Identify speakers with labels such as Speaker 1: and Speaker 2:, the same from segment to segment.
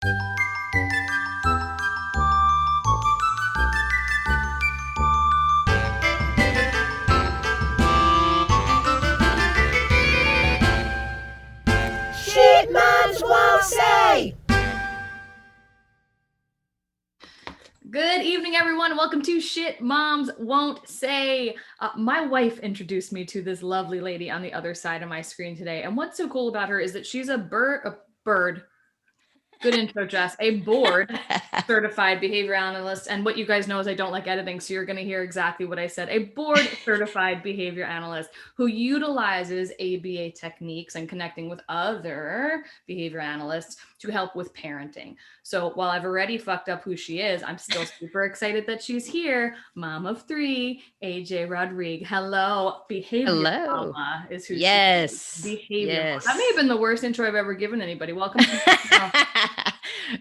Speaker 1: Shit moms won't say.
Speaker 2: Good evening, everyone. Welcome to Shit Moms Won't Say. My wife introduced me to this lovely lady on the other side of my screen today. And what's so cool about her is that she's a bird. Good intro, Jess. A board certified behavior analyst. And what you guys know is I don't like editing, so you're going to hear exactly what I said. A board certified behavior analyst who utilizes ABA techniques and connecting with other behavior analysts to help with parenting. So while I've already fucked up who she is, I'm still super excited that she's here. Mom of 3, AJ Rodrigue. Hello. Behavior Momma is who she is. Behavior Momma. That may have been the worst intro I've ever given anybody. Welcome to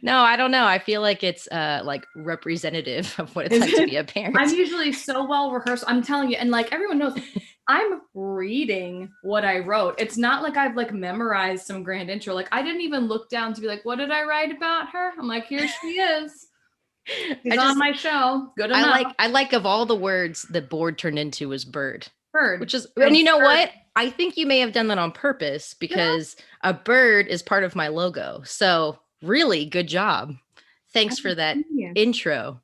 Speaker 3: No, I don't know. I feel like it's like representative of what it's like to be a parent.
Speaker 2: I'm usually so well rehearsed. I'm telling you, and like everyone knows, I'm reading what I wrote. It's not like I've like memorized some grand intro. Like I didn't even look down to be like, what did I write about her? I'm like, here she is. She's on my show. Good enough.
Speaker 3: I like of all the words the board turned into was bird.
Speaker 2: Bird.
Speaker 3: Which is, and you know what? I think you may have done that on purpose because a bird is part of my logo. So really good job. Thanks for that intro.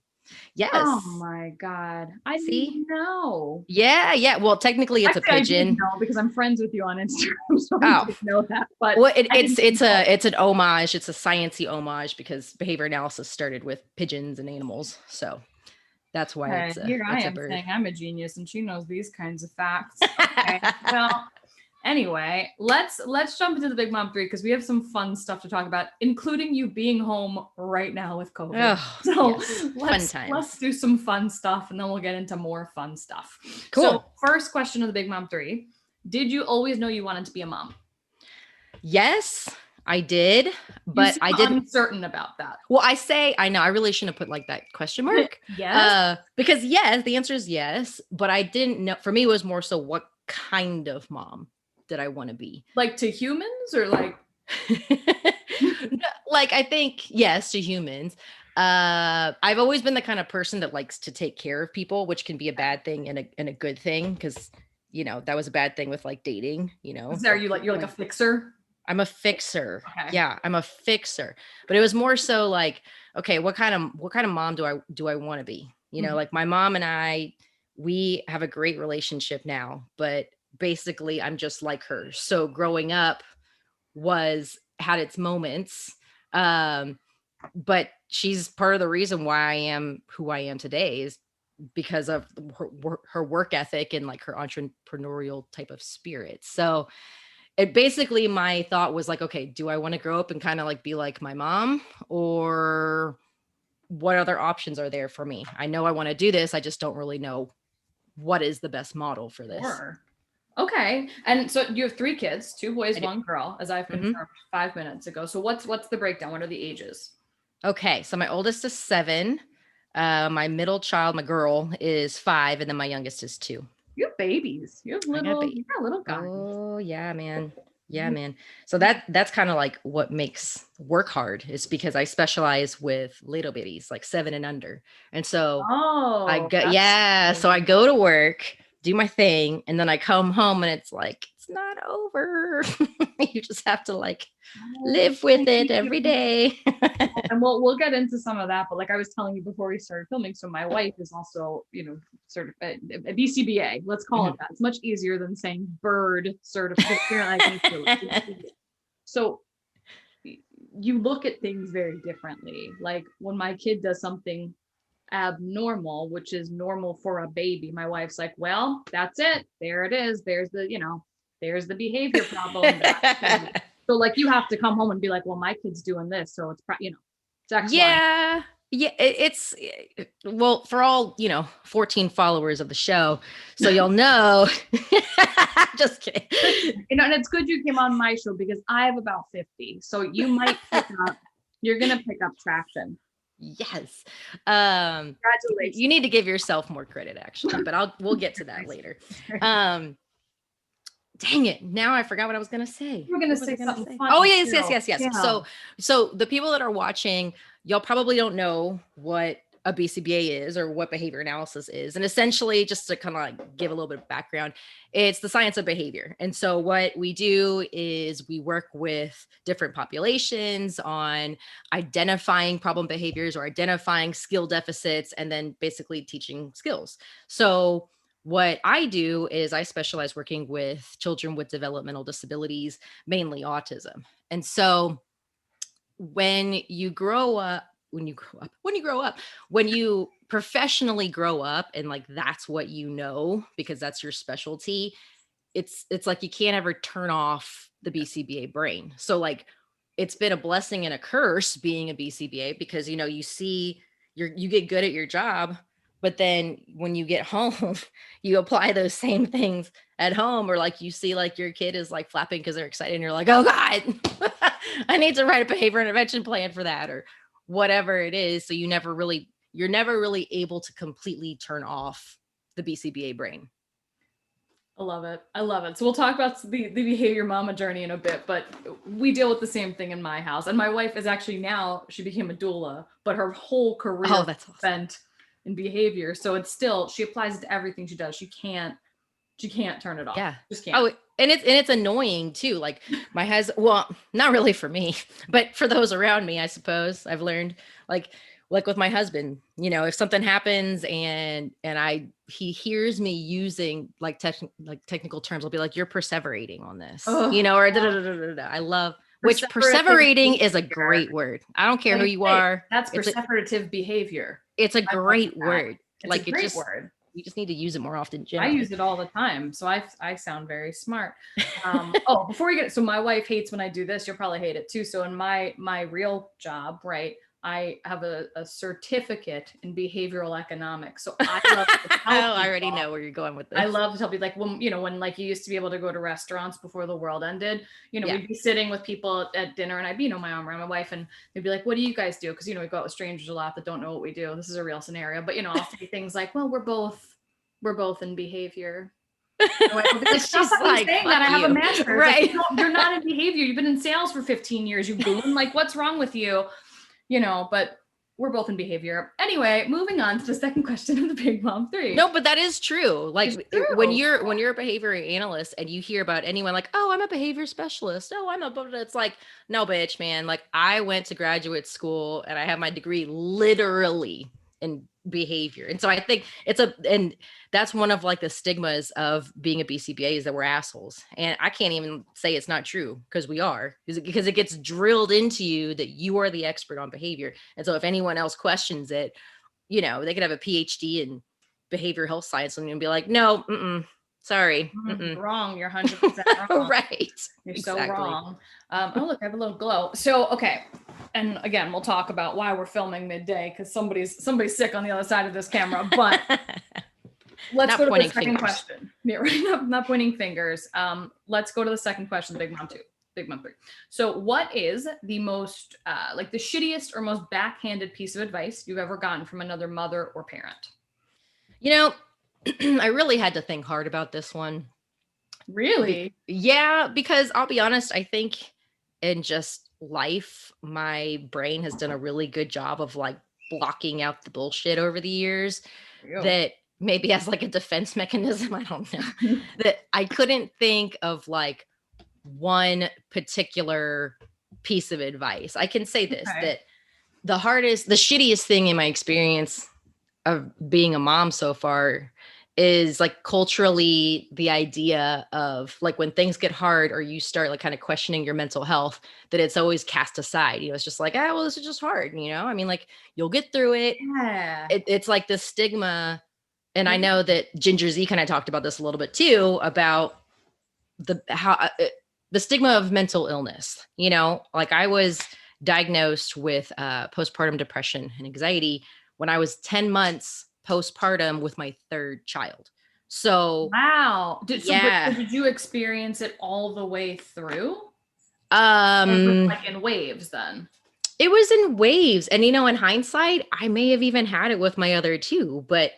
Speaker 3: Yes.
Speaker 2: Oh my God. I didn't know.
Speaker 3: Yeah. Well, technically it's
Speaker 2: Actually,
Speaker 3: a pigeon.
Speaker 2: I didn't know because I'm friends with you on Instagram, so I didn't know that. But
Speaker 3: well, it's an homage. It's a sciencey homage because behavior analysis started with pigeons and animals. So that's why it's a bird.
Speaker 2: Saying I'm a genius and she knows these kinds of facts. Okay. Well, anyway, let's jump into the Big Mom 3 because we have some fun stuff to talk about, including you being home right now with COVID. Let's do some fun stuff and then we'll get into more fun stuff.
Speaker 3: Cool.
Speaker 2: So first question of the Big Mom 3. Did you always know you wanted to be a mom?
Speaker 3: Yes, I did, but I didn't.
Speaker 2: Uncertain about that.
Speaker 3: Well, I know I really shouldn't have put like that question mark.
Speaker 2: Yes.
Speaker 3: Because yes, the answer is yes, but I didn't know. For me, it was more so what kind of mom did I want to be?
Speaker 2: Like to humans or like?
Speaker 3: Like I think yes to humans. I've always been the kind of person that likes to take care of people, which can be a bad thing and a good thing because you know that was a bad thing with like dating. You know,
Speaker 2: you're like a fixer.
Speaker 3: I'm a fixer. Okay. Yeah, I'm a fixer. But it was more so like, okay, what kind of mom do I want to be? You know, like my mom and we have a great relationship now, but basically I'm just like her. So growing up had its moments. But she's part of the reason why I am who I am today is because of her work ethic and like her entrepreneurial type of spirit. So it basically, my thought was like, okay, do I want to grow up and kind of like be like my mom, or what other options are there for me? I know I want to do this. I just don't really know what is the best model for this.
Speaker 2: Sure. Okay. And so you have 3 kids, 2 boys, 1 girl, as I've confirmed 5 minutes ago. So what's the breakdown? What are the ages?
Speaker 3: Okay. So my oldest is 7. My middle child, my girl, is 5. And then my youngest is 2.
Speaker 2: You have babies. You have little guys.
Speaker 3: Oh yeah, man. Yeah, man. So that's kind of like what makes work hard is because I specialize with little babies, like 7 and under. And so so I go to work, do my thing, and then I come home and it's like, it's not over. You just have to like live with it every day.
Speaker 2: And we'll get into some of that, but like I was telling you before we started filming, so my wife is also, certified a BCBA. Let's call it that. It's much easier than saying bird certified. So you look at things very differently. Like when my kid does something abnormal, which is normal for a baby, my wife's like, well, that's it. There it is. There's the behavior problem. So like you have to come home and be like, well, my kid's doing this. So it's, it's actually.
Speaker 3: Yeah. It's well, for all, 14 followers of the show. So you'll know, just kidding.
Speaker 2: And it's good you came on my show because I have about 50. So you might you're going to pick up traction.
Speaker 3: Yes.
Speaker 2: Congratulations.
Speaker 3: You need to give yourself more credit actually, but we'll get to that later. dang it. Now I forgot what I was going to say.
Speaker 2: You were going to say something fun.
Speaker 3: Oh, yes. Yeah. So the people that are watching, y'all probably don't know what a BCBA is or what behavior analysis is. And essentially, just to kind of like give a little bit of background, it's the science of behavior. And so what we do is we work with different populations on identifying problem behaviors or identifying skill deficits, and then basically teaching skills. So what I do is I specialize working with children with developmental disabilities, mainly autism. And so when you professionally grow up and like that's what you know because that's your specialty, it's like you can't ever turn off the BCBA brain. So like it's been a blessing and a curse being a BCBA because you get good at your job, but then when you get home, you apply those same things at home, or like you see like your kid is like flapping because they're excited and you're like, oh God, I need to write a behavior intervention plan for that or whatever it is. So you're never really able to completely turn off the BCBA brain.
Speaker 2: I love it. So we'll talk about the behavior mama journey in a bit, but we deal with the same thing in my house. And my wife is actually she became a doula, but her whole career
Speaker 3: that's awesome.
Speaker 2: spent in behavior. So it's still, she applies it to everything she does. She can't turn it off.
Speaker 3: Yeah.
Speaker 2: Just can't.
Speaker 3: Oh, and it's annoying too. Like my husband, well, not really for me, but for those around me, I suppose I've learned like with my husband, if something happens and he hears me using like technical terms, I'll be like, you're perseverating on this, or I love, which perseverating is a great word. I don't care who you are.
Speaker 2: That's perseverative behavior.
Speaker 3: It's a great word.
Speaker 2: It's a great word.
Speaker 3: You just need to use it more often.
Speaker 2: I use it all the time. So I sound very smart. Before we so my wife hates when I do this. You'll probably hate it too. So in my real job, right, I have a certificate in behavioral economics. So I love to help
Speaker 3: I already know where you're going with this.
Speaker 2: I love to tell people, like when like you used to be able to go to restaurants before the world ended, we'd be sitting with people at dinner and I'd be, my arm around my wife and they'd be like, what do you guys do? Cause we go out with strangers a lot that don't know what we do. This is a real scenario, but I'll say things like, well, we're both in behavior. She's like, that I have a master's.
Speaker 3: Right.
Speaker 2: Like, you're not in behavior. You've been in sales for 15 years. You goon. Like, what's wrong with you? But we're both in behavior. Anyway, moving on to the second question of the Big Mom 3.
Speaker 3: No, but that is true. Like when you're a behavior analyst and you hear about anyone like, oh, I'm a behavior specialist. Oh, it's like, no, bitch, man. Like I went to graduate school and I have my degree literally in behavior. And so I think and that's one of like the stigmas of being a BCBA is that we're assholes. And I can't even say it's not true because we are, because it gets drilled into you that you are the expert on behavior. And so if anyone else questions it, they could have a PhD in behavioral health science and you'll be like, no, sorry.
Speaker 2: Wrong. You're 100% wrong.
Speaker 3: Right.
Speaker 2: You're so wrong. Oh, look, I have a little glow. So, okay. And again, we'll talk about why we're filming midday because somebody's sick on the other side of this camera, but let's go to the second question. Yeah, right. Not pointing fingers. Let's go to the second question, Big Mom 3. So what is the most, like the shittiest or most backhanded piece of advice you've ever gotten from another mother or parent?
Speaker 3: I really had to think hard about this one.
Speaker 2: Really?
Speaker 3: Yeah, because I'll be honest, I think in just life, my brain has done a really good job of like blocking out the bullshit over the years that maybe as like a defense mechanism, I don't know, that I couldn't think of like one particular piece of advice. I can say this, that the shittiest thing in my experience of being a mom so far is like culturally the idea of like when things get hard or you start like kind of questioning your mental health, that it's always cast aside. It's just like, well, this is just hard. I mean, like you'll get through it.
Speaker 2: Yeah.
Speaker 3: It's like the stigma. And I know that Ginger Z kind of talked about this a little bit too, about the stigma of mental illness. Like I was diagnosed with postpartum depression and anxiety when I was 10 months postpartum with my third child. So
Speaker 2: wow. Did you experience it all the way through? Like in waves then?
Speaker 3: It was in waves. And in hindsight, I may have even had it with my other two, but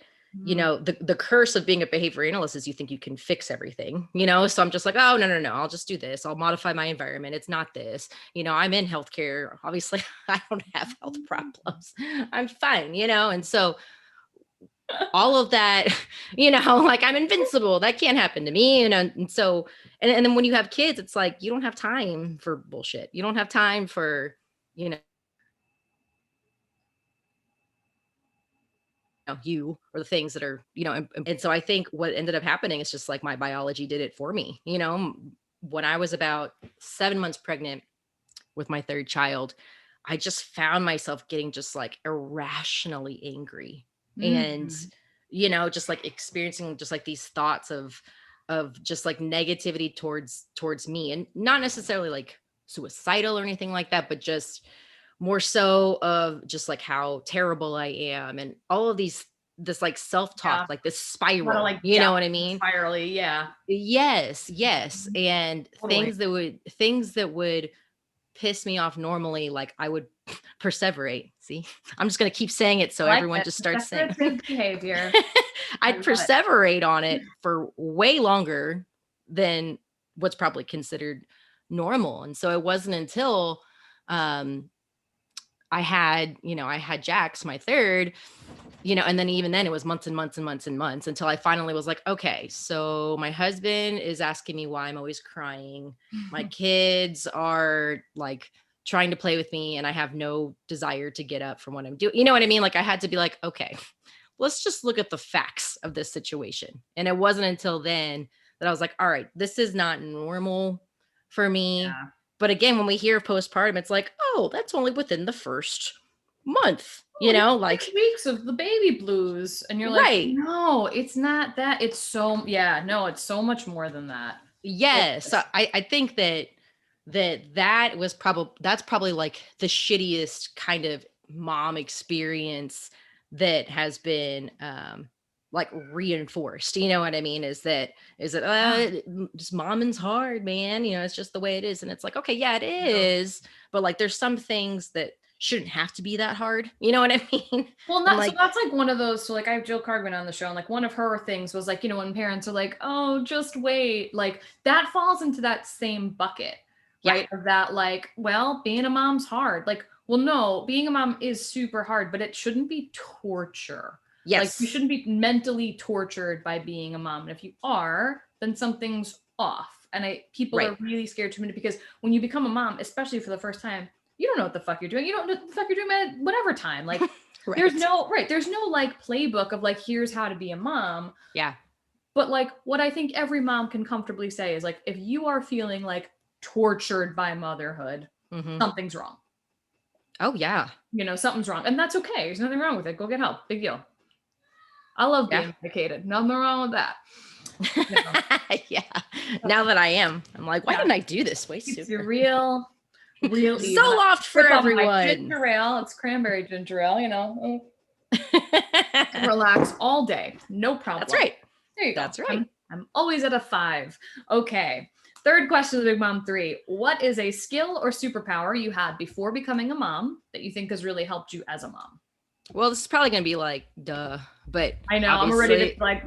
Speaker 3: you know, the curse of being a behavior analyst is you think you can fix everything, you know? So I'm just like, oh, no, I'll just do this. I'll modify my environment. It's not this, you know, I'm in healthcare. Obviously I don't have health problems. I'm fine, you know? And so all of that, you know, like I'm invincible. That can't happen to me. And so, and then when you have kids, it's like, you don't have time for bullshit. You don't have time for, you know, you or the things that are, you know, and so I think what ended up happening is just like my biology did it for me. You know, when I was about 7 months pregnant with my third child, I just found myself getting just like irrationally angry and, you know, just like experiencing just like these thoughts of just like negativity towards me, and not necessarily like suicidal or anything like that, but just more so of just like how terrible I am and all of this like self-talk, like this spiral, like, you know what I mean?
Speaker 2: Spirally, yeah.
Speaker 3: Yes. And
Speaker 2: Totally.
Speaker 3: things that would piss me off normally, like I would perseverate. See, I'm just going to keep saying it. So like everyone just starts saying
Speaker 2: behavior.
Speaker 3: I'd perseverate on it for way longer than what's probably considered normal. And so it wasn't until, I had Jax, my third, you know, and then even then it was months and months and months and months until I finally was like, okay, so my husband is asking me why I'm always crying. My kids are like trying to play with me and I have no desire to get up from what I'm doing. You know what I mean? Like I had to be like, okay, let's just look at the facts of this situation. And it wasn't until then that I was like, all right, this is not normal for me. Yeah. But again, when we hear postpartum, it's like, oh, that's only within the first month, you know, like
Speaker 2: 6 weeks of the baby blues. And you're like, no, it's not that. It's so, it's so much more than that.
Speaker 3: Yes. So I think that's probably like the shittiest kind of mom experience that has been, like reinforced, you know what I mean? Is that just momming's hard, man. You know, it's just the way it is. And it's like, okay, yeah, it is. But like, there's some things that shouldn't have to be that hard. You know what I mean?
Speaker 2: Well, so that's like one of those. So like I have Jill Cargman on the show, and like one of her things was like, you know, when parents are like, oh, just wait, like that falls into that same bucket, right? Of that, like, well, being a mom's hard. Like, well, no, being a mom is super hard, but it shouldn't be torture.
Speaker 3: Yes.
Speaker 2: Like you shouldn't be mentally tortured by being a mom. And if you are, then something's off. And people are really scared to admit it, because when you become a mom, especially for the first time, you don't know what the fuck you're doing. You don't know what the fuck you're doing at whatever time. Like there's no like playbook of like, here's how to be a mom.
Speaker 3: Yeah.
Speaker 2: But like what I think every mom can comfortably say is like, if you are feeling like tortured by motherhood, something's wrong.
Speaker 3: Oh yeah.
Speaker 2: You know, something's wrong. And that's okay. There's nothing wrong with it. Go get help. Big deal. I love being medicated. Nothing wrong with that.
Speaker 3: Yeah. Now that I am, I'm like, why didn't I do this way sooner?
Speaker 2: It's real easy.
Speaker 3: So oft for everyone.
Speaker 2: Ginger ale. It's cranberry ginger ale, you know. Relax all day. No problem.
Speaker 3: That's right.
Speaker 2: There you go.
Speaker 3: That's right.
Speaker 2: I'm always at a 5. Okay. Third question of Big Mom 3. What is a skill or superpower you had before becoming a mom that you think has really helped you as a mom?
Speaker 3: Well, this is probably going to be like, duh, but
Speaker 2: I know I'm ready to like,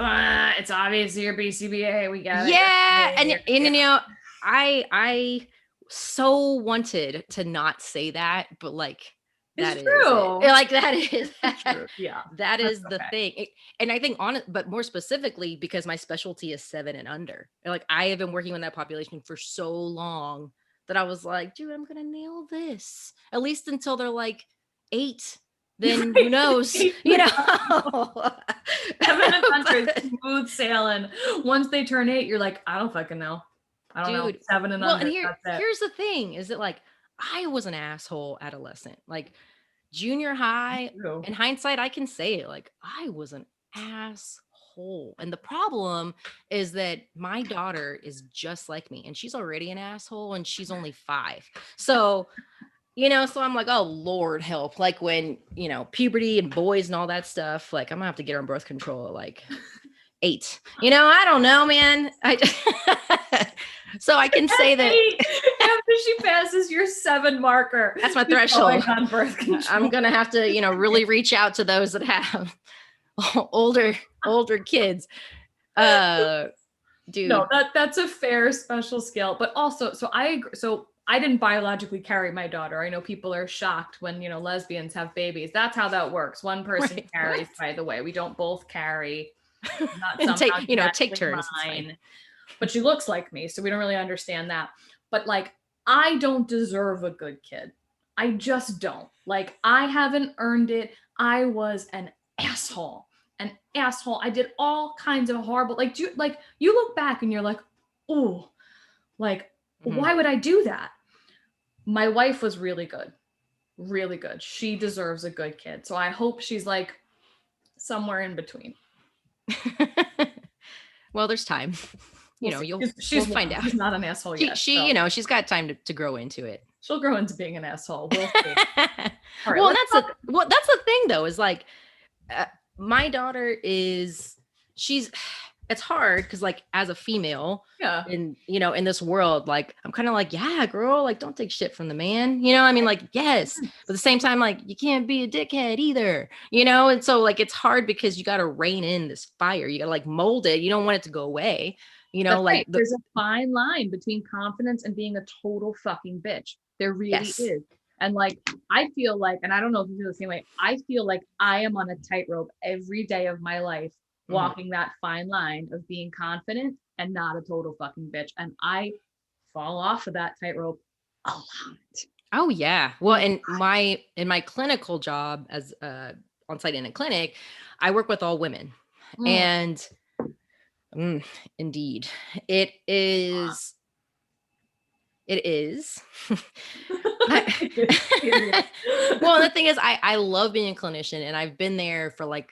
Speaker 2: it's obviously your BCBA. We got it.
Speaker 3: Yeah. And you know, I so wanted to not say that, but like, that is true. Like that is true. Yeah. That is the thing. And I think but more specifically, because my specialty is 7 and under. Like I have been working with that population for so long that I was like, dude, I'm going to nail this at least until they're like 8. Then who knows, you know.
Speaker 2: 7 and under, smooth sailing. Once they turn 8, you're like, I don't fucking know. I don't know. 7 and under.
Speaker 3: And here's the thing: is that like I was an asshole adolescent, like junior high. In hindsight, I can say it. Like I was an asshole, and the problem is that my daughter is just like me, and she's already an asshole, and she's only 5. So. You know, so I'm like, oh, Lord help. Like when, you know, puberty and boys and all that stuff, like I'm gonna have to get her on birth control at like 8. You know, I don't know, man. So I can say that
Speaker 2: after she passes your 7 marker,
Speaker 3: that's my threshold.
Speaker 2: On birth control.
Speaker 3: I'm gonna have to, you know, really reach out to those that have older older kids. Dude.
Speaker 2: No, that's a fair special skill. But also, so I agree. So I didn't biologically carry my daughter. I know people are shocked when, lesbians have babies. That's how that works. One person carries, by the way. We don't both carry. Not
Speaker 3: and
Speaker 2: somehow
Speaker 3: take turns.
Speaker 2: Mine. But she looks like me, so we don't really understand that. But like, I don't deserve a good kid. I just don't. Like, I haven't earned it. I was an asshole. I did all kinds of horrible, you look back and you're like, oh, like, why would I do that? My wife was really good. Really good. She deserves a good kid. So I hope she's like somewhere in between.
Speaker 3: Well, there's time. She'll find out.
Speaker 2: She's not an asshole yet.
Speaker 3: She's got time to grow into it.
Speaker 2: She'll grow into being an asshole. We'll see. All right,
Speaker 3: well, that's the thing though, is like, my daughter it's hard because like as a female in this world, like I'm kind of like, yeah, girl, like don't take shit from the man, I mean, like, yes, but at the same time, like you can't be a dickhead either, and so like it's hard because you got to rein in this fire, you got to like mold it, you don't want it to go away, like
Speaker 2: there's a fine line between confidence and being a total fucking bitch. There really is. And like, I feel like, and I don't know if you feel the same way, I feel like I am on a tightrope every day of my life, walking that fine line of being confident and not a total fucking bitch. And I fall off of that tightrope a lot.
Speaker 3: Oh yeah. Well, in my clinical job as on site in a clinic, I work with all women, and indeed, it is. It is. Well, the thing is, I love being a clinician, and I've been there for like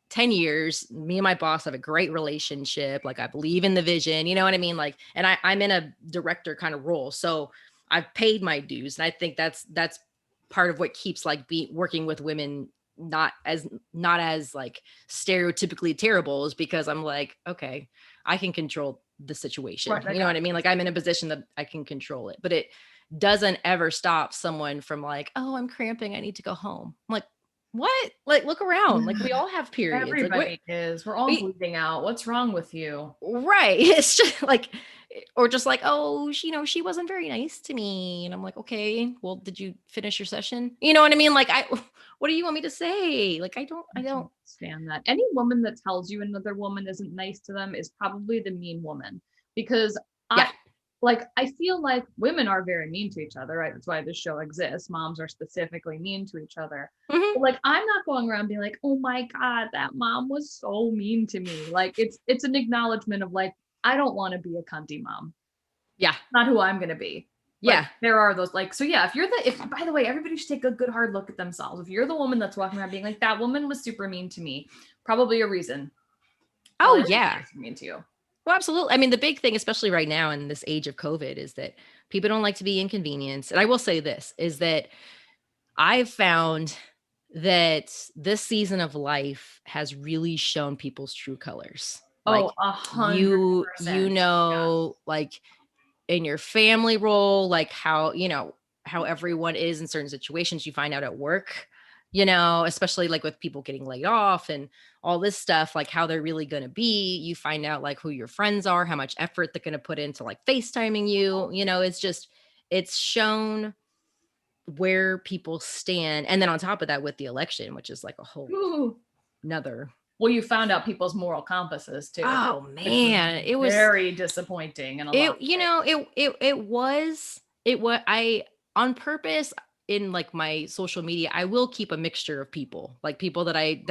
Speaker 3: 10 years. Me and my boss have a great relationship. Like I believe in the vision, you know what I mean? Like, and I'm in a director kind of role. So I've paid my dues. And I think that's part of what keeps like working with women not as like stereotypically terrible, is because I'm like, okay, I can control the situation. Right, you know what I mean? Like I'm in a position that I can control it, but it doesn't ever stop someone from like, oh, I'm cramping, I need to go home. I'm like, what? Like, look around. Like we all have periods.
Speaker 2: Everybody is. We're all bleeding out. What's wrong with you?
Speaker 3: Right. It's just like, or just like, oh, she wasn't very nice to me. And I'm like, okay, well, did you finish your session? You know what I mean? Like, what do you want me to say? Like, I don't
Speaker 2: understand that. Any woman that tells you another woman isn't nice to them is probably the mean woman, because I feel like women are very mean to each other, right? That's why this show exists. Moms are specifically mean to each other. But like, I'm not going around being like, oh my God, that mom was so mean to me. Like it's an acknowledgement of like, I don't want to be a cunty mom.
Speaker 3: Yeah.
Speaker 2: Not who I'm going to be.
Speaker 3: Yeah.
Speaker 2: There are those like, so yeah, if by the way, everybody should take a good hard look at themselves. If you're the woman that's walking around being like, that woman was super mean to me, probably a reason.
Speaker 3: Oh yeah.
Speaker 2: Mean to you.
Speaker 3: Well, absolutely. I mean, the big thing, especially right now in this age of COVID, is that people don't like to be inconvenienced. And I will say this, is that I've found that this season of life has really shown people's true colors.
Speaker 2: Oh, 100%.
Speaker 3: Like in your family role, like how everyone is in certain situations, you find out at work, especially like with people getting laid off and all this stuff, like how they're really going to be. You find out like who your friends are, how much effort they're going to put into like FaceTiming you, it's shown where people stand. And then on top of that, with the election, which is like a whole nother.
Speaker 2: Well, you found out people's moral compasses too.
Speaker 3: Oh man, it was
Speaker 2: very disappointing. And
Speaker 3: I on purpose in like my social media, I will keep a mixture of people, like people that I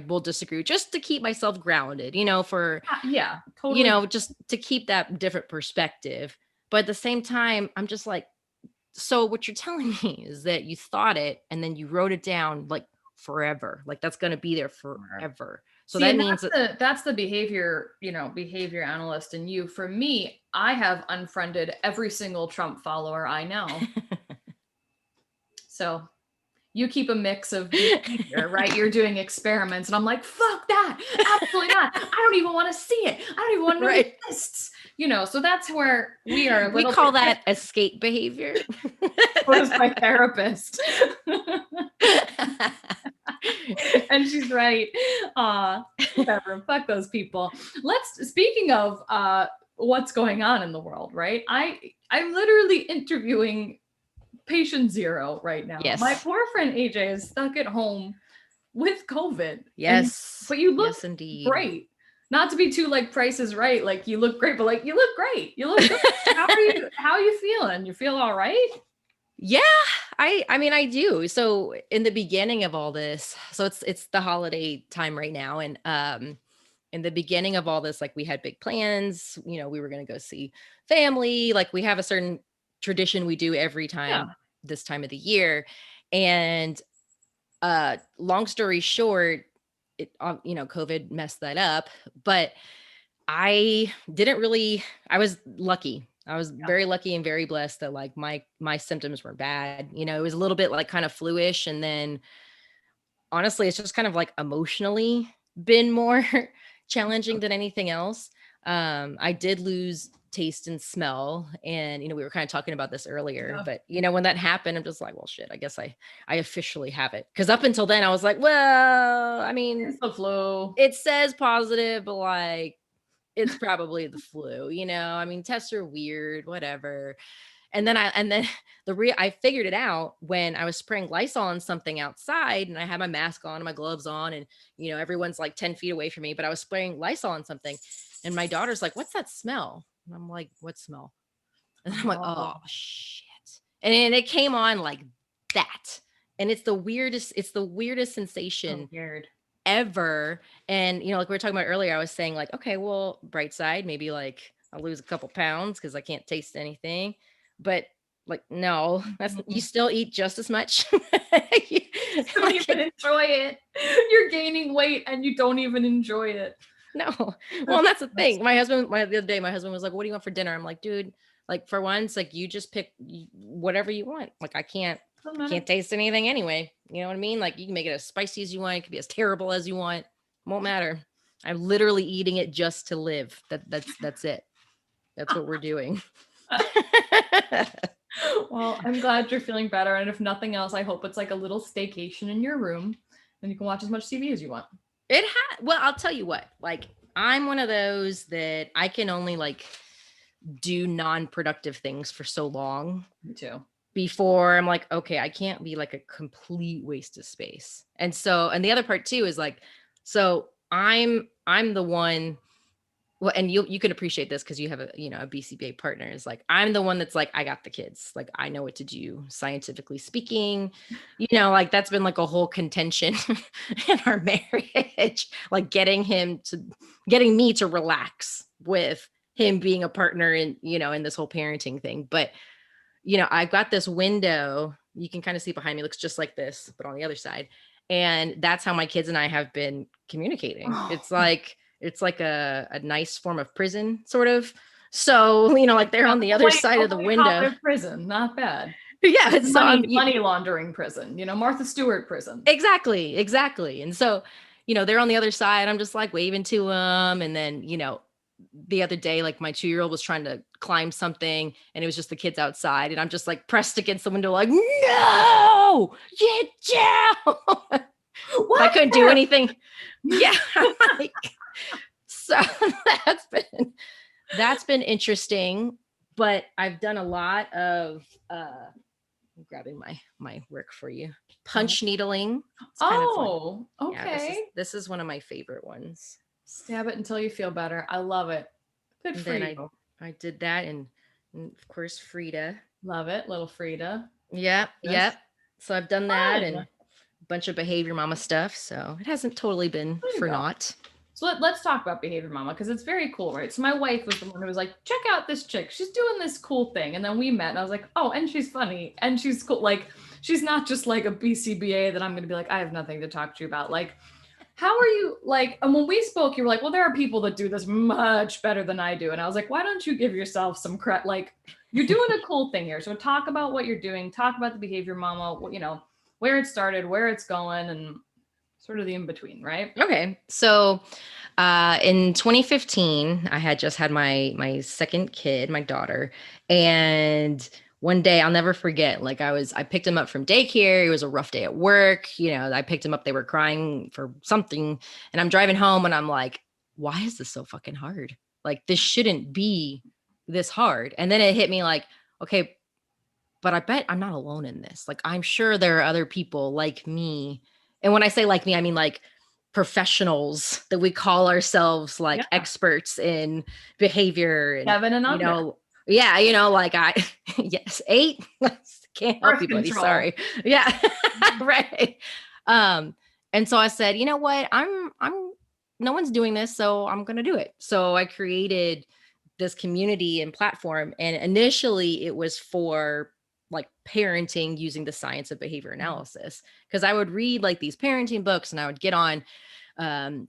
Speaker 3: will disagree with, just to keep myself grounded, totally. Just to keep that different perspective. But at the same time, I'm just like, so what you're telling me is that you thought it and then you wrote it down like forever, like that's going to be there forever. So that means
Speaker 2: that's the behavior analyst in you. For me, I have unfriended every single Trump follower I know. So you keep a mix of behavior, right? You're doing experiments and I'm like, fuck that. Absolutely not. I don't even want to see it. I don't even want to know it exists. So that's where we are.
Speaker 3: We call that escape behavior.
Speaker 2: What is my therapist? And she's right. Whatever, fuck those people. Speaking of what's going on in the world, right? I'm literally interviewing patient zero right now.
Speaker 3: Yes.
Speaker 2: My poor friend AJ is stuck at home with COVID.
Speaker 3: Yes.
Speaker 2: But you look
Speaker 3: indeed.
Speaker 2: great. Not to be too like Price is Right, like you look great, but like you look great. You look good. How are you feeling? You feel all right?
Speaker 3: Yeah, I mean, I do. So in the beginning of all this, so it's the holiday time right now. And in the beginning of all this, like we had big plans, we were going to go see family. Like we have a certain tradition we do every time this time of the year. And long story short, COVID messed that up, but I was lucky. I was very lucky and very blessed that like my symptoms were bad. It was a little bit like kind of flu-ish. And then honestly, it's just kind of like emotionally been more challenging than anything else. I did lose taste and smell. And, we were kind of talking about this earlier, but when that happened, I'm just like, well, shit, I guess I officially have it. Cause up until then I was like, well, I mean,
Speaker 2: it's the flu.
Speaker 3: It says positive, but like, it's probably the flu, I mean, tests are weird, whatever. And then I figured it out when I was spraying Lysol on something outside and I had my mask on and my gloves on and, everyone's like 10 feet away from me, but I was spraying Lysol on something and my daughter's like, what's that smell? And I'm like, what smell? And I'm like, oh shit. And it came on like that. And it's the weirdest sensation.
Speaker 2: Weird.
Speaker 3: Ever. And like we were talking about earlier, I was saying like, okay, well, bright side, maybe like I'll lose a couple pounds because I can't taste anything. But like, no, you still eat just as much.
Speaker 2: You don't even enjoy it. You're gaining weight and you don't even enjoy it.
Speaker 3: No. Well, and that's the thing. The other day, my husband was like, what do you want for dinner? I'm like, dude, like for once, like you just pick whatever you want. Like I can't taste anything anyway. You know what I mean? Like you can make it as spicy as you want. It can be as terrible as you want. Won't matter. I'm literally eating it just to live. That's it. That's what we're doing.
Speaker 2: Well, I'm glad you're feeling better. And if nothing else, I hope it's like a little staycation in your room and you can watch as much TV as you want.
Speaker 3: Well, I'll tell you what, like I'm one of those that I can only like do non-productive things for so long.
Speaker 2: Me too.
Speaker 3: Before I'm like, okay, I can't be like a complete waste of space. And the other part too is like, so I'm the one, well, and you can appreciate this because you have a BCBA partner, is like, I'm the one that's like, I got the kids. Like, I know what to do, scientifically speaking, like that's been like a whole contention in our marriage, like getting me to relax with him being a partner in, in this whole parenting thing. But I've got this window, you can kind of see behind me, looks just like this, but on the other side. And that's how my kids and I have been communicating. Oh. It's like a nice form of prison, sort of. So, like they're on the other side of the window.
Speaker 2: Prison, not bad.
Speaker 3: Yeah. It's
Speaker 2: money laundering prison, Martha Stewart prison.
Speaker 3: Exactly. And so, they're on the other side. I'm just like waving to them. And then, the other day, like my 2-year-old was trying to climb something and it was just the kids outside. And I'm just like pressed against the window, like, no, get down. I couldn't do anything. Yeah. Like, so that's been interesting, but I've done a lot of, I'm grabbing my work for you. Punch needling.
Speaker 2: Oh, okay.
Speaker 3: Yeah, this is one of my favorite ones.
Speaker 2: Stab it until you feel better. I love it. Good for you.
Speaker 3: I did that, and of course Frida.
Speaker 2: Love it, little Frida.
Speaker 3: Yep. So I've done that and a bunch of Behavior Momma stuff. So it hasn't totally been for naught.
Speaker 2: So let's talk about Behavior Momma because it's very cool, right? So my wife was the one who was like, check out this chick. She's doing this cool thing. And then we met and I was like, oh, and she's funny and she's cool. Like, she's not just like a BCBA that I'm going to be like, I have nothing to talk to you about. Like, how are you like, and when we spoke, you were like, well, there are people that do this much better than I do. And I was like, why don't you give yourself some credit? Like, you're doing a cool thing here. So talk about what you're doing, talk about the Behavior Momma, where it started, where it's going, and sort of the in-between, right?
Speaker 3: Okay. So in 2015, I had just had my second kid, my daughter, and one day I'll never forget, like I picked him up from daycare. It was a rough day at work. I picked him up. They were crying for something, and I'm driving home and I'm like, why is this so fucking hard? Like, this shouldn't be this hard. And then it hit me like, okay, but I bet I'm not alone in this. Like, I'm sure there are other people like me. And when I say like me, I mean like professionals that we call ourselves, like experts in behavior and,
Speaker 2: Kevin and under.
Speaker 3: Like yes, 8, can't help you, buddy. Sorry. Yeah. Right. And so I said, you know what, I'm no one's doing this, so I'm going to do it. So I created this community and platform. And initially it was for like parenting using the science of behavior analysis. Cause I would read like these parenting books and I would get on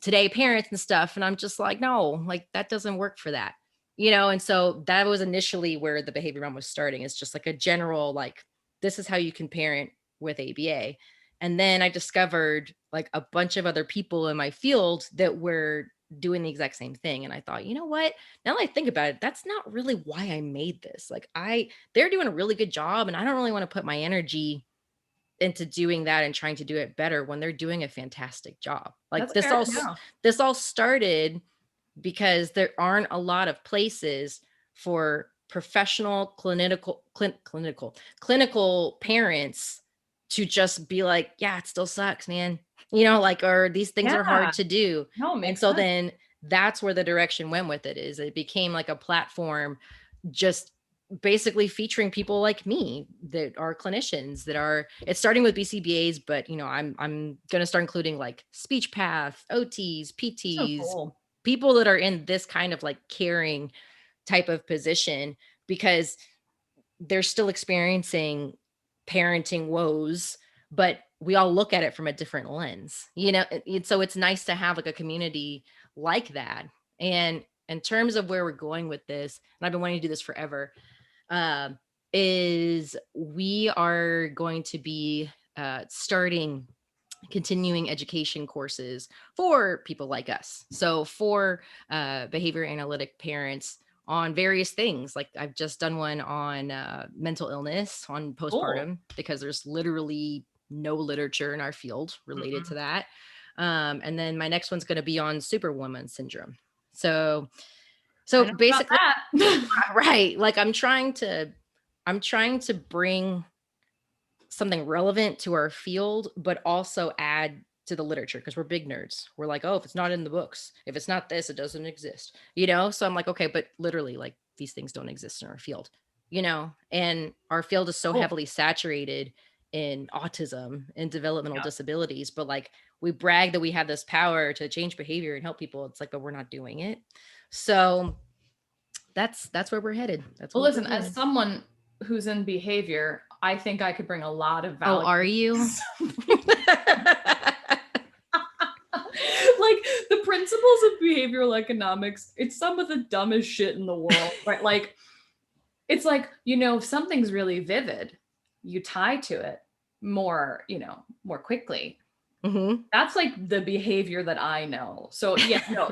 Speaker 3: Today Parents and stuff. And I'm just like, no, like that doesn't work for that. And so that was initially where the Behavior Mom was starting. It's just like a general, like, this is how you can parent with ABA. And then I discovered like a bunch of other people in my field that were doing the exact same thing. And I thought, you know what, now that I think about it, that's not really why I made this. Like they're doing a really good job. And I don't really want to put my energy into doing that and trying to do it better when they're doing a fantastic job. Like this all started because there aren't a lot of places for professional clinical parents to just be like, yeah, it still sucks, man. Or these things are hard to do. And so then that's where the direction went with it, is it became like a platform just basically featuring people like me that are clinicians it's starting with BCBAs, but I'm going to start including like speech path, OTs, PTs, people that are in this kind of like caring type of position, because they're still experiencing parenting woes, but we all look at it from a different lens, so it's nice to have like a community like that. And in terms of where we're going with this, and I've been wanting to do this forever, is we are going to be starting continuing education courses for people like us. So for behavior analytic parents on various things. Like I've just done one on mental illness, on postpartum, because there's literally no literature in our field related to that. And then my next one's going to be on Superwoman syndrome. So basically, right. Like I'm trying to bring something relevant to our field, but also add to the literature, because we're big nerds. We're like, oh, if it's not in the books, if it's not this, it doesn't exist, So I'm like, okay, but literally like these things don't exist in our field, and our field is so heavily saturated in autism and developmental disabilities, but like we brag that we have this power to change behavior and help people. It's like, but we're not doing it. So that's where we're headed.
Speaker 2: Well, listen, as someone who's in behavior, I think I could bring a lot of value.
Speaker 3: Oh, are you?
Speaker 2: Like the principles of behavioral economics, it's some of the dumbest shit in the world, right? Like, it's like, if something's really vivid, you tie to it more, more quickly.
Speaker 3: Mm-hmm.
Speaker 2: That's like the behavior that I know. So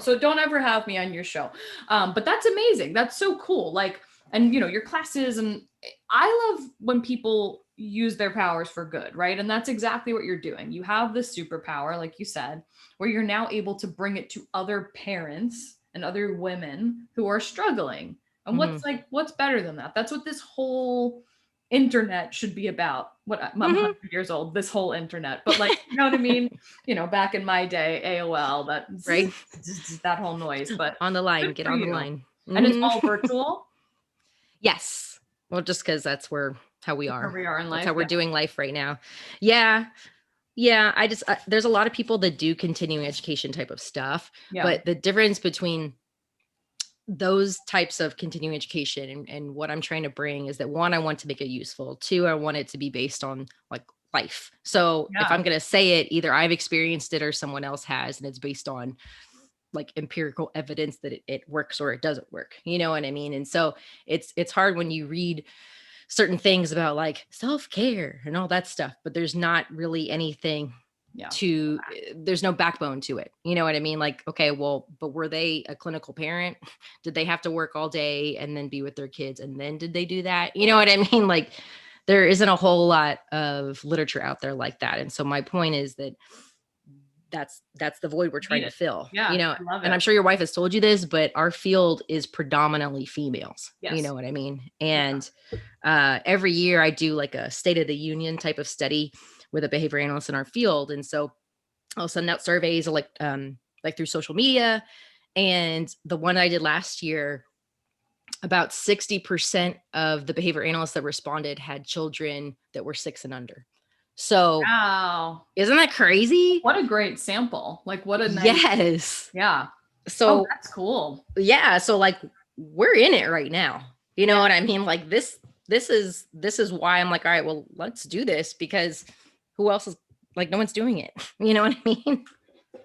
Speaker 2: so don't ever have me on your show. But that's amazing. That's so cool. Like, and your classes, and I love when people use their powers for good, right? And that's exactly what you're doing. You have this superpower, like you said, where you're now able to bring it to other parents and other women who are struggling. And what's better than that? That's what this whole internet should be about. I'm 100 years old, this whole internet, but like, you know what I mean? Back in my day, AOL, that whole noise, but
Speaker 3: on the line, get on the line.
Speaker 2: And it's all virtual.
Speaker 3: Yes. Well, just because that's how we are.
Speaker 2: Where we are in life.
Speaker 3: That's how we're doing life right now. Yeah. Yeah. There's a lot of people that do continuing education type of stuff, but the difference between those types of continuing education and what I'm trying to bring is that, one, I want to make it useful. 2, I want it to be based on like life. So if I'm going to say it, either I've experienced it or someone else has, and it's based on like empirical evidence that it works or it doesn't work. You know what I mean? And so it's hard when you read certain things about like self-care and all that stuff, but there's not really anything there's no backbone to it. You know what I mean? Like, okay, well, but were they a clinical parent? Did they have to work all day and then be with their kids? And then did they do that? You know what I mean? Like, there isn't a whole lot of literature out there like that. And so my point is that that's the void we're trying to fill.
Speaker 2: Yeah,
Speaker 3: you know, and I'm sure your wife has told you this, but our field is predominantly females. Yes. You know what I mean? And every year I do like a State of the Union type of study with a behavior analyst in our field. And so I'll send out surveys like through social media. And the one I did last year, about 60% of the behavior analysts that responded had children that were 6 and under. So wow, isn't that crazy?
Speaker 2: What a great sample. Like what a nice,
Speaker 3: yes.
Speaker 2: Yeah.
Speaker 3: So
Speaker 2: that's cool.
Speaker 3: Yeah. So like we're in it right now. You know what I mean? Like this is why I'm like, all right, well, let's do this, because who else is like, no one's doing it. You know what I mean?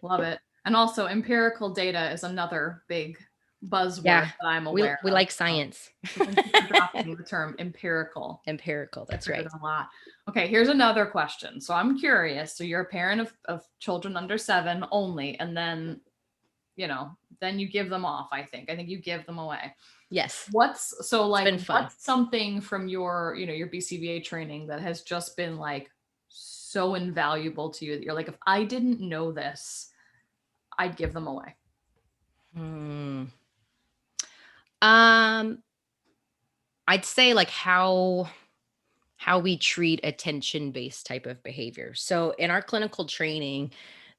Speaker 2: Love it. And also empirical data is another big buzzword that I'm aware
Speaker 3: we
Speaker 2: of.
Speaker 3: like science.
Speaker 2: The term empirical.
Speaker 3: That's right.
Speaker 2: A lot. Okay, here's another question. So I'm curious. So you're a parent of children under 7 only, and then, then you give them off. I think you give them away.
Speaker 3: Yes.
Speaker 2: What's something from your, your BCBA training that has just been like so invaluable to you that you're like, if I didn't know this, I'd give them away?
Speaker 3: I'd say like how we treat attention-based type of behavior. So in our clinical training,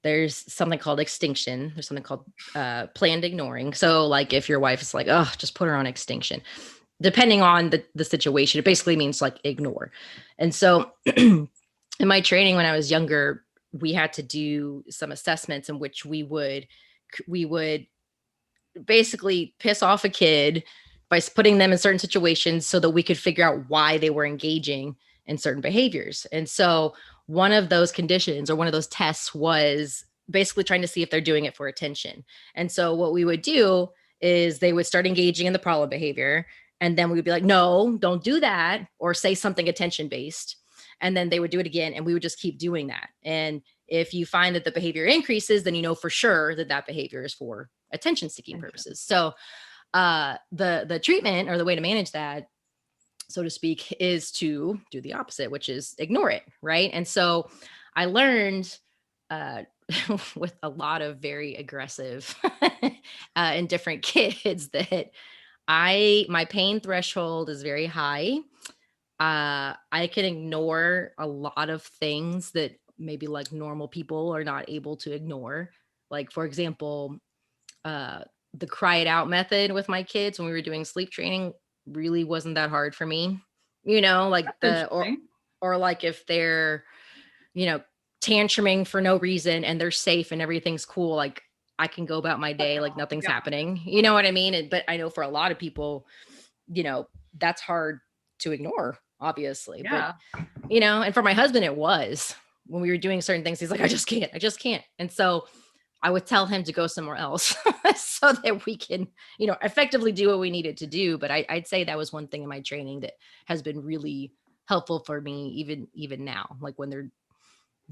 Speaker 3: there's something called extinction. There's something called planned ignoring. So like if your wife is like, oh, just put her on extinction, depending on the situation, it basically means like ignore. And so in my training when I was younger, we had to do some assessments in which we would basically piss off a kid by putting them in certain situations so that we could figure out why they were engaging in certain behaviors. And so one of those conditions or one of those tests was basically trying to see if they're doing it for attention. And so what we would do is they would start engaging in the problem behavior. And then we would be like, no, don't do that, or say something attention-based. And then they would do it again. And we would just keep doing that. And if you find that the behavior increases, then you know for sure that behavior is for attention-seeking purposes. So the treatment or the way to manage that, so to speak, is to do the opposite, which is ignore it, right? And so I learned with a lot of very aggressive and different kids that my pain threshold is very high. I can ignore a lot of things that maybe like normal people are not able to ignore. Like, for example, the cry it out method with my kids when we were doing sleep training really wasn't that hard for me, like or like if they're, tantruming for no reason and they're safe and everything's cool, like I can go about my day like nothing's happening. You know what I mean? But I know for a lot of people, that's hard to ignore, obviously. Yeah. But, and for my husband, it was when we were doing certain things, he's like, I just can't. And so I would tell him to go somewhere else so that we can, effectively do what we needed to do. But I'd say that was one thing in my training that has been really helpful for me, even now, like when they're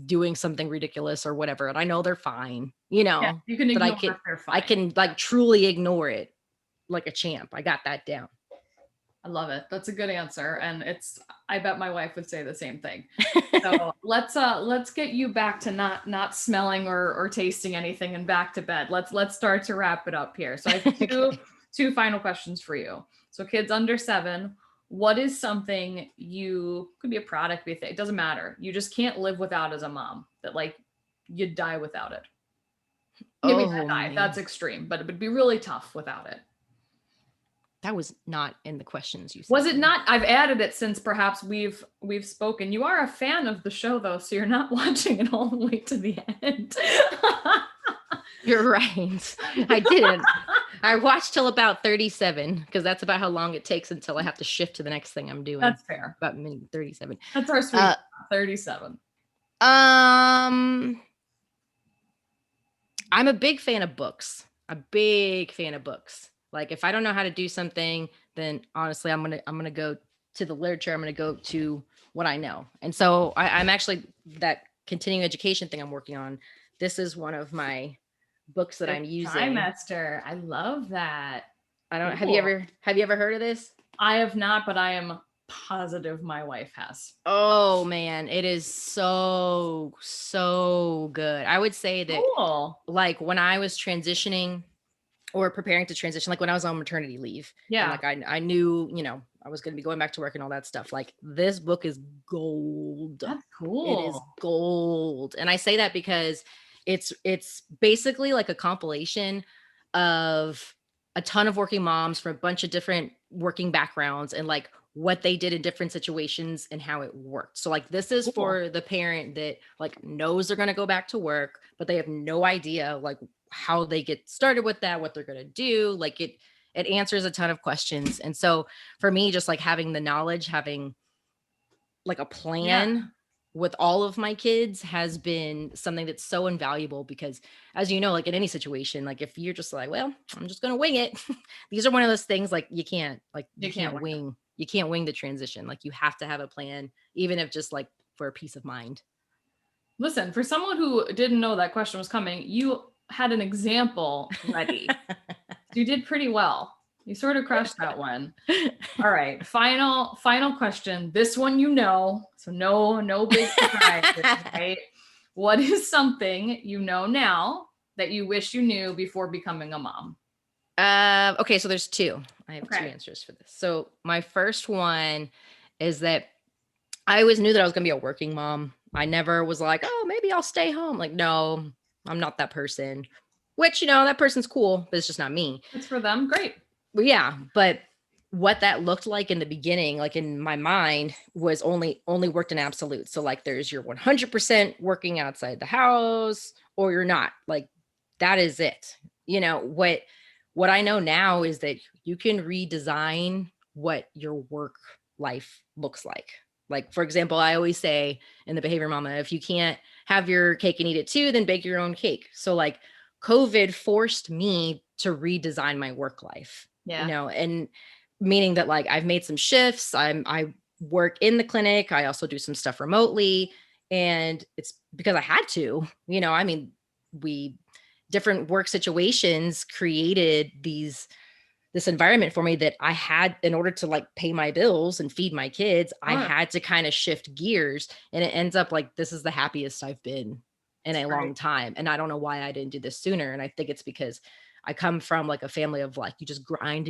Speaker 3: doing something ridiculous or whatever. And I know they're fine, you can ignore it, they're fine. I can like truly ignore it like a champ. I got that down.
Speaker 2: I love it. That's a good answer. And I bet my wife would say the same thing. So let's get you back to not smelling or tasting anything and back to bed. Let's start to wrap it up here. So I have two final questions for you. So kids under 7, what is something could be a product, it doesn't matter. You just can't live without as a mom, that like you'd die without it. Maybe not die, that's extreme, but it would be really tough without it.
Speaker 3: That was not in the questions you said.
Speaker 2: Was it not? I've added it since perhaps we've spoken. You are a fan of the show though, so you're not watching it all the way to the end.
Speaker 3: You're right. I didn't. I watched till about 37 because that's about how long it takes until I have to shift to the next thing I'm doing.
Speaker 2: That's fair.
Speaker 3: About minute 37.
Speaker 2: That's our sweet 37.
Speaker 3: I'm a big fan of books. Like if I don't know how to do something, then honestly, I'm gonna go to the literature. I'm gonna go to what I know. And so I'm actually that continuing education thing I'm working on, this is one of my books that I'm using.
Speaker 2: Trimester. I love that.
Speaker 3: I don't, have you ever heard of this?
Speaker 2: I have not, but I am positive my wife has.
Speaker 3: Oh man, it is so good. I would say that like when I was transitioning or preparing to transition, like when I was on maternity leave, and like I knew, you know, I was going to be going back to work and all that stuff. Like this book is gold.
Speaker 2: That's cool.
Speaker 3: It is gold. And I say that because it's basically like a compilation of a ton of working moms from a bunch of different working backgrounds and like what they did in different situations and how it worked. So like this is for the parent that like knows they're going to go back to work, but they have no idea like how they get started with that, what they're going to do. Like it answers a ton of questions. And so for me, just like having the knowledge, having like a plan with all of my kids has been something that's so invaluable because as you know, like in any situation, like if you're just like, well, I'm just going to wing it. These are one of those things like you can't wing the transition. Like you have to have a plan, even if just like for a peace of mind.
Speaker 2: Listen, for someone who didn't know that question was coming, you had an example ready. You did pretty well. You sort of crushed that one. All right. Final question. This one, you know, so no big surprises, right? What is something you know now that you wish you knew before becoming a mom?
Speaker 3: Okay. So there's two. I have two answers for this. So my first one is that I always knew that I was going to be a working mom. I never was like, oh, maybe I'll stay home. Like, no, I'm not that person, which, you know, that person's cool, but it's just not me.
Speaker 2: It's for them. Great.
Speaker 3: Well, yeah. But what that looked like in the beginning, like in my mind, was only worked in absolute. So like there's your 100% working outside the house or you're not. Like that is it. You know, what I know now is that you can redesign what your work life looks like. Like, for example, I always say in the Behavior Momma, if you can't have your cake and eat it too, then bake your own cake. So like COVID forced me to redesign my work life, you know, and meaning that like I've made some shifts. I work in the clinic. I also do some stuff remotely, and it's because I had to, you know, I mean, different work situations created this environment for me that I had in order to like pay my bills and feed my kids. I had to kind of shift gears, and it ends up like, this is the happiest I've been in a long time. And I don't know why I didn't do this sooner. And I think it's because I come from like a family of like, you just grind.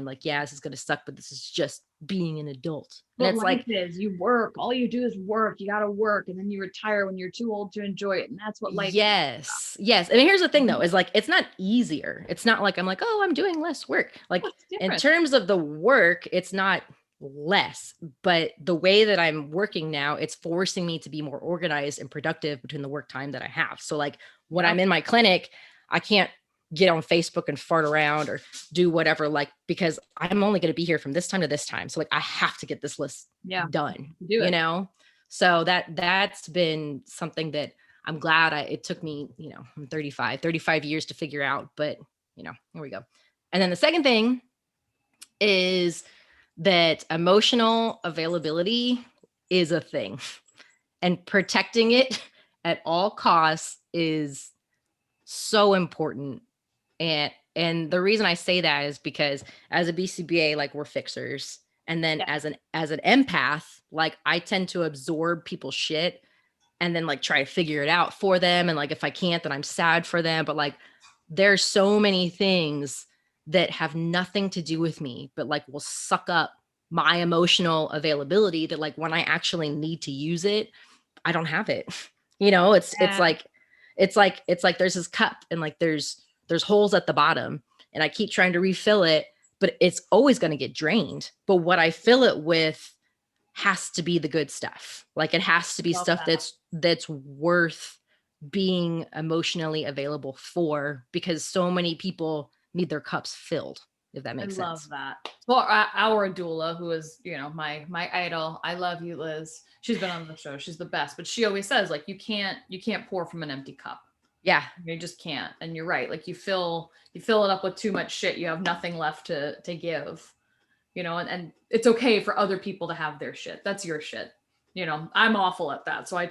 Speaker 3: Like, yeah, this is going to suck, but this is just being an adult.
Speaker 2: And it's like, you work, all you do is work. You got to work. And then you retire when you're too old to enjoy it. And that's what life is.
Speaker 3: Yes. And here's the thing though, is like, it's not easier. It's not like, I'm like, oh, I'm doing less work. Like in terms of the work, it's not less, but the way that I'm working now, it's forcing me to be more organized and productive between the work time that I have. So like when I'm in my clinic, I can't get on Facebook and fart around or do whatever, like, because I'm only going to be here from this time to this time. So like, I have to get this list done, you know? So that's been something that I'm glad it took me, you know, I'm 35 years to figure out, but you know, here we go. And then the second thing is that emotional availability is a thing, and protecting it at all costs is so important. And the reason I say that is because as a BCBA, like we're fixers. And then as an empath, like I tend to absorb people's shit and then like try to figure it out for them. And like, if I can't, then I'm sad for them. But like, there's so many things that have nothing to do with me, but like will suck up my emotional availability that like when I actually need to use it, I don't have it. You know, it's like there's this cup and like there's holes at the bottom and I keep trying to refill it, but it's always going to get drained. But what I fill it with has to be the good stuff. Like it has to be stuff that's worth being emotionally available for, because so many people need their cups filled, if that makes sense. I
Speaker 2: love that. Well, our doula, who is, you know, my idol. I love you, Liz. She's been on the show. She's the best, but she always says like, you can't pour from an empty cup.
Speaker 3: Yeah.
Speaker 2: You just can't. And you're right. Like you fill it up with too much shit. You have nothing left to give, you know, and it's okay for other people to have their shit. That's your shit. you know, I'm awful at that. So I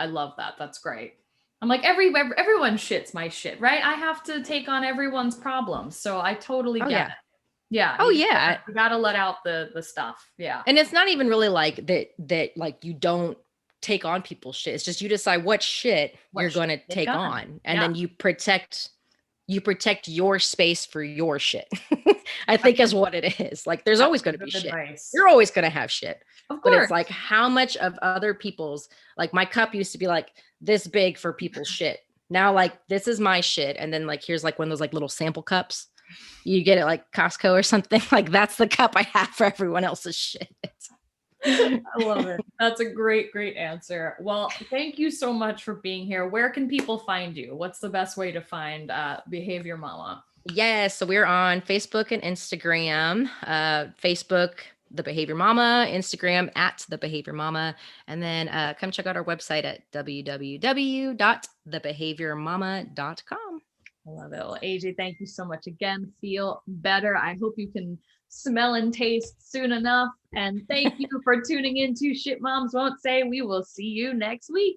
Speaker 2: love that. That's great. I'm like, everyone shits my shit, right? I have to take on everyone's problems. So I totally get it. Yeah.
Speaker 3: Oh yeah.
Speaker 2: You gotta let out the stuff. Yeah.
Speaker 3: And it's not even really like that like you don't take on people's shit. It's just you decide what shit you're going to take on. And then you protect your space for your shit. I think is what it is. Like there's always going to be shit. You're always going to have shit.
Speaker 2: Of course.
Speaker 3: But it's like how much of other people's, like my cup used to be like this big for people's shit. Now like this is my shit. And then like here's like one of those like little sample cups. You get it like Costco or something. Like that's the cup I have for everyone else's shit.
Speaker 2: I love it. That's a great answer. Well, thank you so much for being here. Where can people find you? What's the best way to find Behavior Momma?
Speaker 3: Yes. So we're on Facebook and Instagram. Facebook, The Behavior Momma, Instagram at The Behavior Momma. And then come check out our website at www.thebehaviormomma.com.
Speaker 2: I love it. Well, AJ, thank you so much again. Feel better. I hope you can smell and taste soon enough. And thank you for tuning in to Shit Moms Won't Say. We will see you next week.